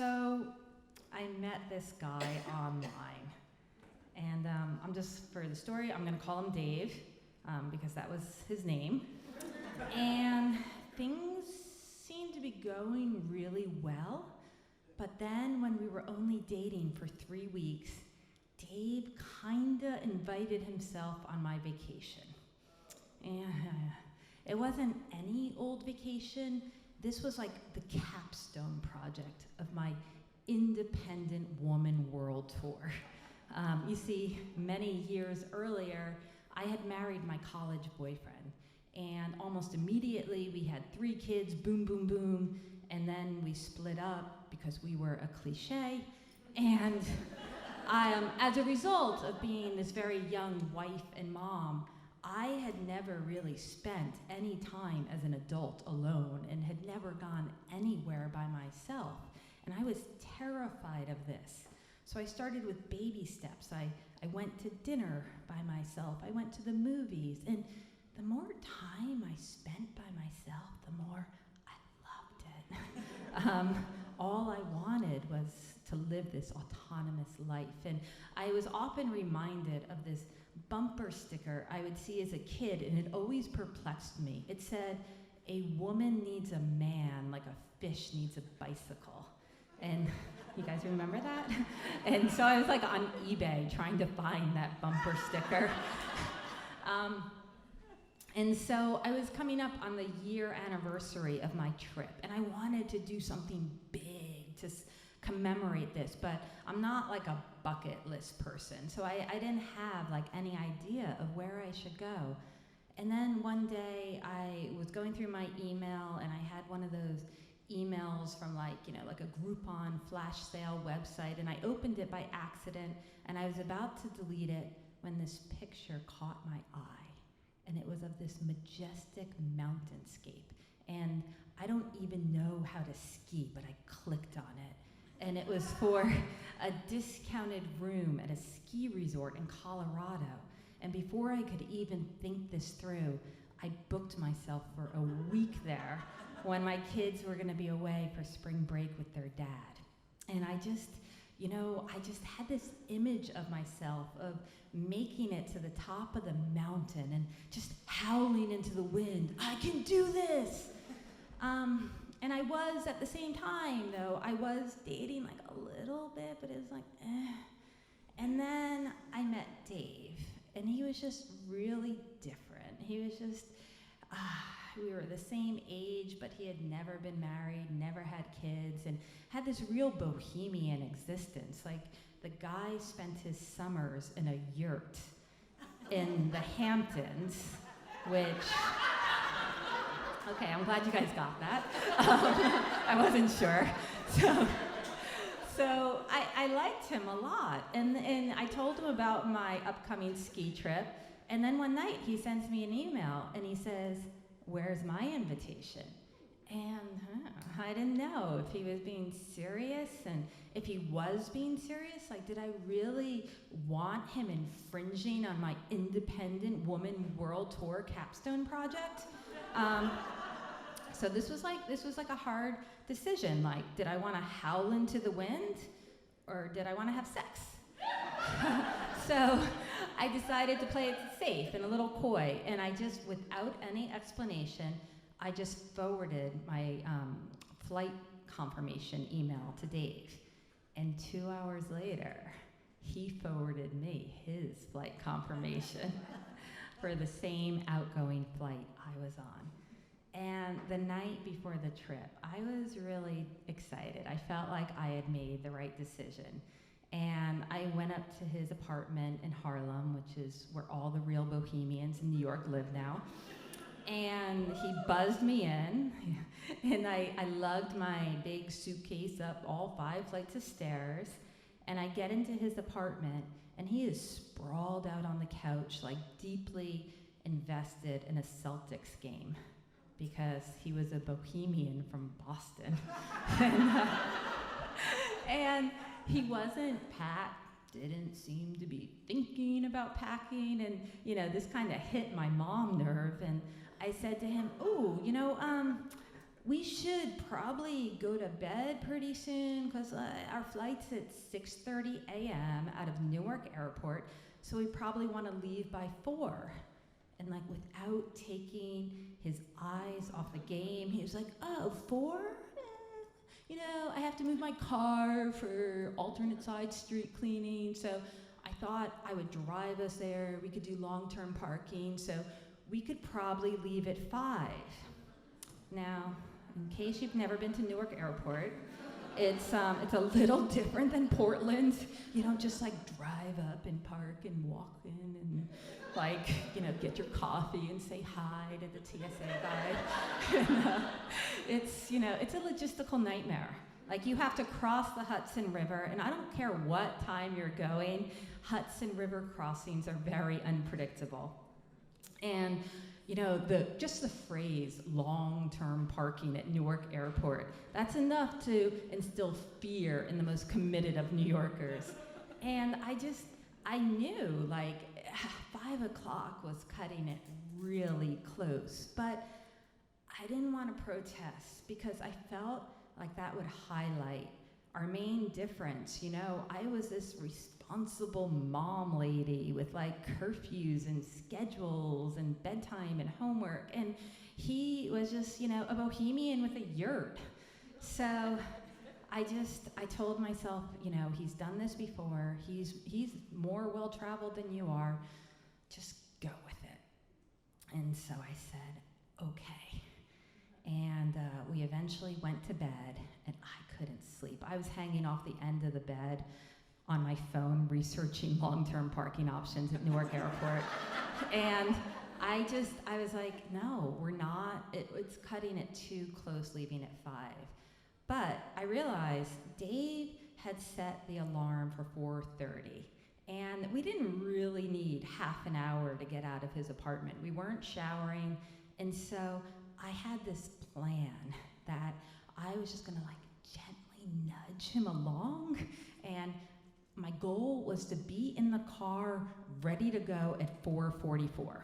So I met this guy online, and for the story, I'm gonna call him Dave, because that was his name. And things seemed to be going really well, but then when we were only dating for 3 weeks, Dave kinda invited himself on my vacation. And it wasn't any old vacation. This was like the capstone project of my independent woman world tour. You see, many years earlier, I had married my college boyfriend, and almost immediately we had 3 kids, boom, boom, boom, and then we split up because we were a cliche, and as a result of being this very young wife and mom, I had never really spent any time as an adult alone and had never gone anywhere by myself. And I was terrified of this. So I started with baby steps. I went to dinner by myself. I went to the movies. And the more time I spent by myself, the more I loved it. All I wanted was to live this autonomous life. And I was often reminded of this bumper sticker I would see as a kid, and it always perplexed me. It said, "A woman needs a man like a fish needs a bicycle." And you guys remember that? And so I was like on eBay trying to find that bumper sticker. And so I was coming up on the year anniversary of my trip, and I wanted to do something big to commemorate this, but I'm not like a bucket list person, so I didn't have like any idea of where I should go. And then one day I was going through my email, and I had one of those emails from like a Groupon flash sale website, and I opened it by accident, and I was about to delete it when this picture caught my eye, and it was of this majestic mountainscape. And I don't even know how to ski, but I clicked on it. And it was for a discounted room at a ski resort in Colorado. And before I could even think this through, I booked myself for a week there when my kids were gonna be away for spring break with their dad. And I just had this image of myself of making it to the top of the mountain and just howling into the wind, "I can do this!" And I was, at the same time, though, I was dating like a little bit, but it was like, eh. And then I met Dave, and he was just really different. He was just, we were the same age, but he had never been married, never had kids, and had this real bohemian existence. Like, the guy spent his summers in a yurt in the Hamptons, which... Okay, I'm glad you guys got that. I wasn't sure. So I liked him a lot. And I told him about my upcoming ski trip. And then one night he sends me an email and he says, "Where's my invitation?" And I didn't know if he was being serious. And if he was being serious, like, did I really want him infringing on my independent woman world tour capstone project? So this was like a hard decision. Like, did I want to howl into the wind, or did I want to have sex? So I decided to play it safe and a little coy, and I just, without any explanation, I just forwarded my flight confirmation email to Dave. And 2 hours later, he forwarded me his flight confirmation for the same outgoing flight I was on. And the night before the trip, I was really excited. I felt like I had made the right decision. And I went up to his apartment in Harlem, which is where all the real bohemians in New York live now. And he buzzed me in, and I lugged my big suitcase up all 5 flights of stairs, and I get into his apartment, and he is sprawled out on the couch, like deeply invested in a Celtics game, because he was a bohemian from Boston. And he wasn't packed, didn't seem to be thinking about packing, and this kind of hit my mom nerve, and I said to him, we should probably go to bed pretty soon because our flight's at 6:30 a.m. out of Newark Airport, so we probably want to leave by 4. And like without taking his eyes off the game, he was like, oh, 4? You know, I have to move my car for alternate side street cleaning, so I thought I would drive us there. We could do long-term parking, so we could probably leave at 5. Now, in case you've never been to Newark Airport, it's a little different than Portland. You don't just like drive up and park and walk in and like, you know, get your coffee and say hi to the TSA guy. And, it's, you know, it's a logistical nightmare. Like you have to cross the Hudson River, and I don't care what time you're going, Hudson River crossings are very unpredictable. And you know, just the phrase long-term parking at Newark Airport, that's enough to instill fear in the most committed of New Yorkers. And I knew like 5 o'clock was cutting it really close, but I didn't want to protest because I felt like that would highlight our main difference. You know, I was this responsible mom lady with like curfews and schedules and bedtime and homework, and he was just, you know, a bohemian with a yurt. So I told myself, you know, he's done this before, he's more well-traveled than you are, just go with it. And so I said, okay. And we eventually went to bed, and I couldn't sleep. I was hanging off the end of the bed on my phone researching long-term parking options at Newark Airport. And I was like, no, we're not, it's cutting it too close leaving at 5. But I realized Dave had set the alarm for 4:30, and we didn't really need half an hour to get out of his apartment. We weren't showering, and so I had this plan that I was just gonna like gently nudge him along, and my goal was to be in the car ready to go at 4:44.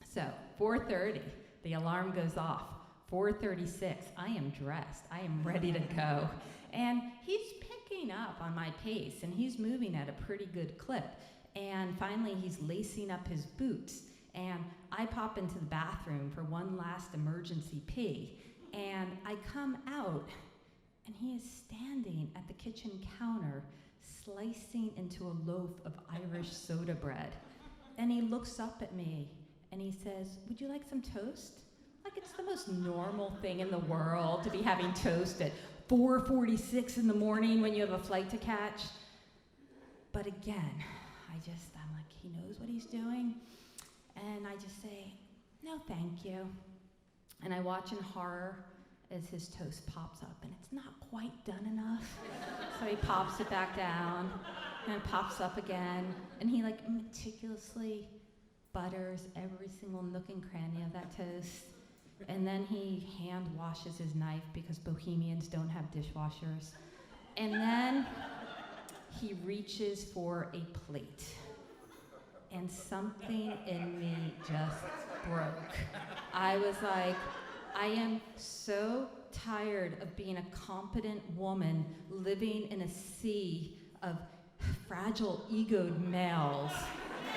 So 4:30, the alarm goes off. 4:36, I am dressed, I am ready to go. And he's picking up on my pace, and he's moving at a pretty good clip. And finally, he's lacing up his boots, and I pop into the bathroom for one last emergency pee, and I come out, and he is standing at the kitchen counter, slicing into a loaf of Irish soda bread. And he looks up at me, and he says, would you like some toast? Like it's the most normal thing in the world to be having toast at 4:46 in the morning when you have a flight to catch. But again, I'm like, he knows what he's doing. And I just say, no, thank you. And I watch in horror as his toast pops up, and it's not quite done enough. So he pops it back down, and it pops up again, and he like meticulously butters every single nook and cranny of that toast. And then he hand washes his knife because Bohemians don't have dishwashers. And then he reaches for a plate. And something in me just broke. I was like, I am so tired of being a competent woman living in a sea of fragile egoed males.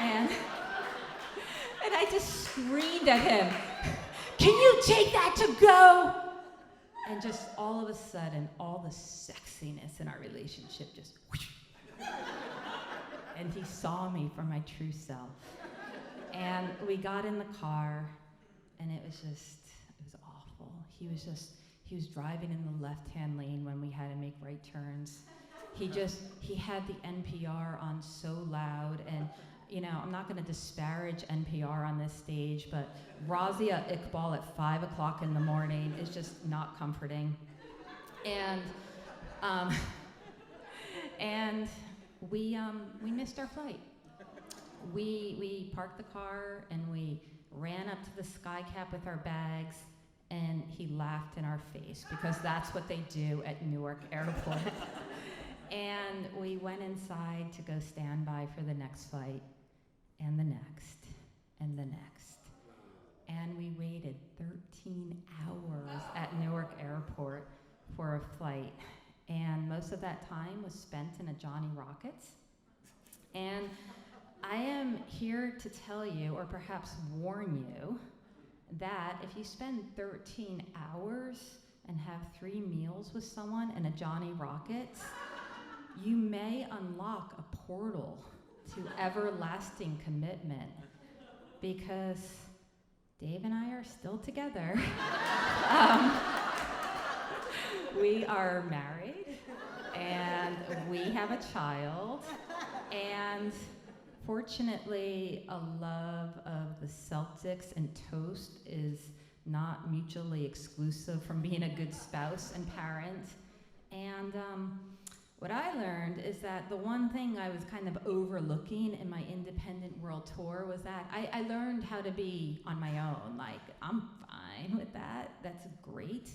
And I just screamed at him, can you take that to go? And just all of a sudden, all the sexiness in our relationship just whoosh. And he saw me for my true self. And we got in the car, and it was awful. He was driving in the left-hand lane when we had to make right turns. He had the NPR on so loud, and you know, I'm not gonna disparage NPR on this stage, but Razia Iqbal at 5 o'clock in the morning is just not comforting. And we missed our flight. We parked the car, and we ran up to the sky cap with our bags, and he laughed in our face because that's what they do at Newark Airport. And we went inside to go stand by for the next flight, and the next, and the next. And we waited 13 13 hours at Newark Airport for a flight. And most of that time was spent in a Johnny Rockets. And I am here to tell you, or perhaps warn you, that if you spend 13 hours and have 3 meals with someone in a Johnny Rockets, you may unlock a portal to everlasting commitment, because Dave and I are still together. We are married, and we have a child, and fortunately, a love of the Celtics and toast is not mutually exclusive from being a good spouse and parent. And what I learned is that the one thing I was kind of overlooking in my independent world tour was that I learned how to be on my own. Like, I'm fine with that. That's great.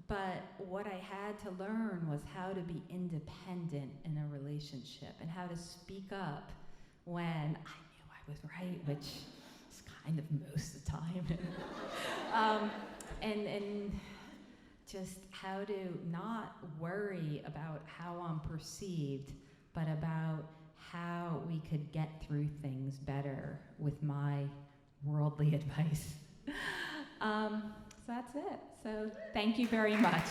But what I had to learn was how to be independent in a relationship and how to speak up when I knew I was right, which is kind of most of the time. And just how to not worry about how I'm perceived, but about how we could get through things better with my worldly advice. So that's it. So thank you very much.